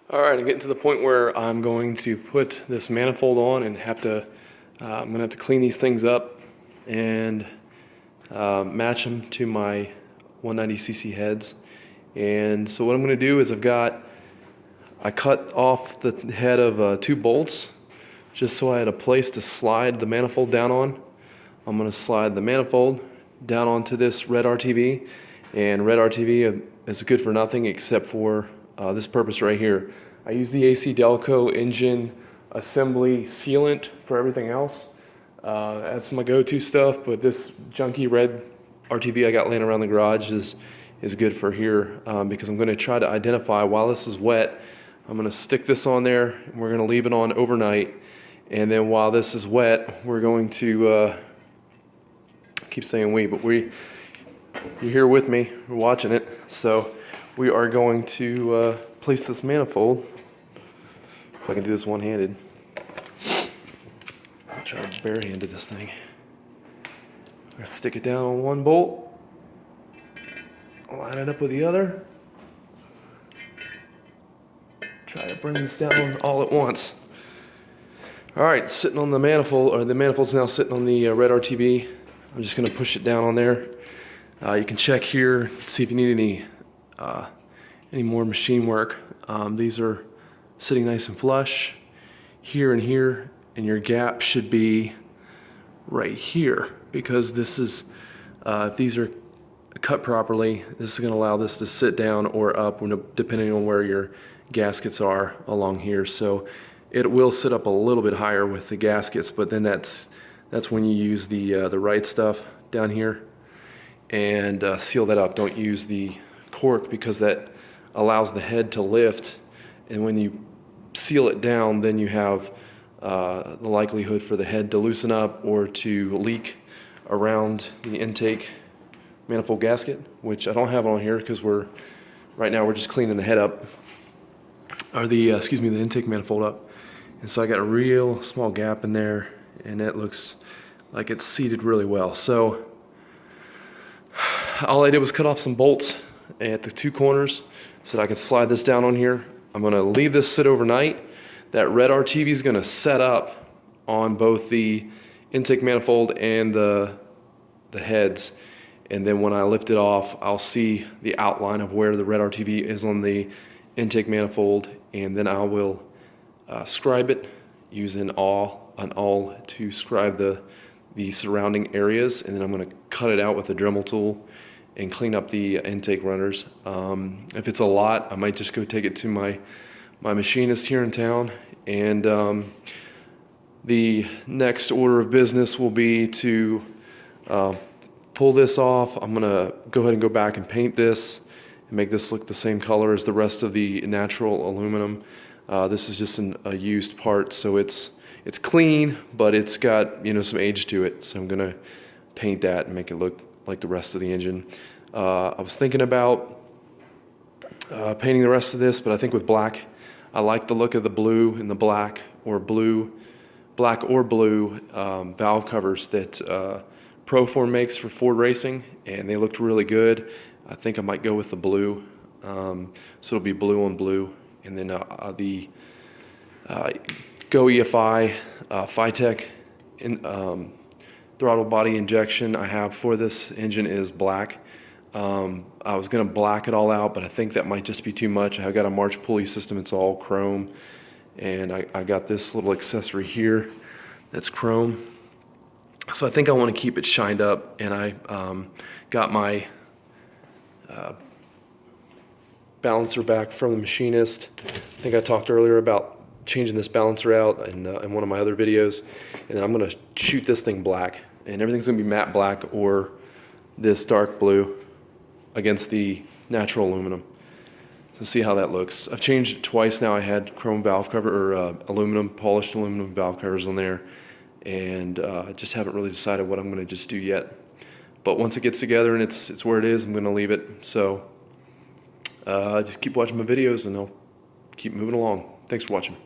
Alright, I'm getting to the point where I'm going to put this manifold on and I'm going to have to clean these things up and match them to my 190cc heads. And so what I'm going to do is I cut off the head of 2 bolts just so I had a place to slide the manifold down on. I'm going to slide the manifold down onto this red RTV, and red RTV is good for nothing except for this purpose right here. I use the AC Delco engine assembly sealant for everything else. That's my go-to stuff, but this junky red RTV I got laying around the garage is good for here because I'm going to try to identify while this is wet. I'm going to stick this on there and we're going to leave it on overnight, and then while this is wet we're going to I keep saying we, but you're here with me, we're watching it, so we are going to place this manifold. If I can do this one-handed. I'll try to bare-handed this thing. I'm going to stick it down on one bolt, line it up with the other, try to bring this down all at once. Alright, sitting on the manifold, or the manifold's now sitting on the red RTV. I'm just going to push it down on there. You can check here, see if you need any more machine work. These are sitting nice and flush here, and your gap should be right here, because this is, if these are cut properly, this is going to allow this to sit down or up depending on where your gaskets are along here. So it will sit up a little bit higher with the gaskets, but then that's when you use the right stuff down here and seal that up. Don't use the cork because that allows the head to lift, and when you seal it down then you have the likelihood for the head to loosen up or to leak around the intake manifold gasket, which I don't have on here because right now we're just cleaning the head up, or the intake manifold up. And so I got a real small gap in there, and it looks like it's seated really well. So all I did was cut off some bolts at the 2 corners so that I could slide this down on here. I'm going to leave this sit overnight. That red RTV is going to set up on both the intake manifold and the heads, and then when I lift it off I'll see the outline of where the red RTV is on the intake manifold, and then I will scribe it using an awl to scribe the surrounding areas, and then I'm going to cut it out with a Dremel tool and clean up the intake runners. If it's a lot, I might just go take it to my machinist here in town, and the next order of business will be to pull this off. I'm gonna go ahead and go back and paint this and make this look the same color as the rest of the natural aluminum. This is just a used part, so it's clean, but it's got some age to it, so I'm gonna paint that and make it look like the rest of the engine. I was thinking about painting the rest of this, but I think with black, I like the look of the blue and the black or blue valve covers that Proform makes for Ford Racing, and they looked really good. I think I might go with the blue, so it'll be blue on blue, and then the Go EFI Phytech throttle body injection I have for this engine is black. I was going to black it all out, but I think that might just be too much. I've got a March pulley system, it's all chrome, and I got this little accessory here that's chrome. So I think I want to keep it shined up, and I got my balancer back from the machinist. I think I talked earlier about changing this balancer out in one of my other videos, and then I'm going to shoot this thing black, and everything's going to be matte black or this dark blue against the natural aluminum. So see how that looks. I've changed it twice now. I had chrome valve cover or polished aluminum valve covers on there, and I just haven't really decided what I'm going to just do yet. But once it gets together and it's where it is, I'm going to leave it. So just keep watching my videos and I'll keep moving along. Thanks for watching.